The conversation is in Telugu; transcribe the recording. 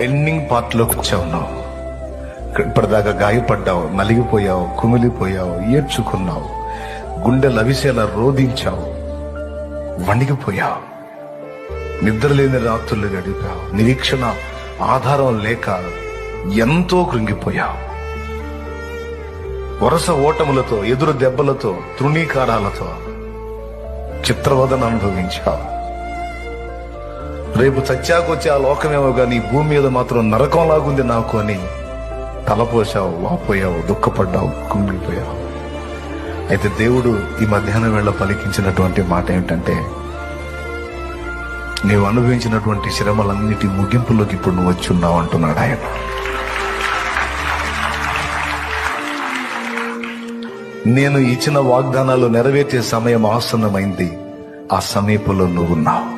ఎండింగ్ పార్ట్లోకి వచ్చావు. నువ్వు ఇప్పటిదాకా గాయపడ్డావు, నలిగిపోయావు, కుమిలిపోయావు, ఏడ్చుకున్నావు, గుండె లవిసేలా రోధించావు, వణిగిపోయావు, నిద్రలేని రాత్రులు గడిపావు, నిరీక్షణ ఆధారం లేక ఎంతో కృంగిపోయావు, వరుస ఓటములతో, ఎదురు దెబ్బలతో, తృణీకారాలతో చిత్రవదన అనుభవించావు. రేపు చచ్చాకొచ్చే ఆ లోకమేమో గానీ భూమి మీద మాత్రం నరకంలాగుంది నాకు అని తలపోసావు, వాపోయావు, దుఃఖపడ్డావు, కుంగిపోయావు. అయితే దేవుడు ఈ మధ్యాహ్నం వేళ పలికించినటువంటి మాట ఏమిటంటే, నీవు అనుభవించినటువంటి శ్రమలన్నిటి ముగింపులోకి ఇప్పుడు నువ్వు వచ్చి ఉన్నావు అంటున్నాడు ఆయన. నేను ఇచ్చిన వాగ్దానాలు నెరవేర్చే సమయం ఆసన్నమైంది. ఆ సమీపంలో నువ్వున్నావు.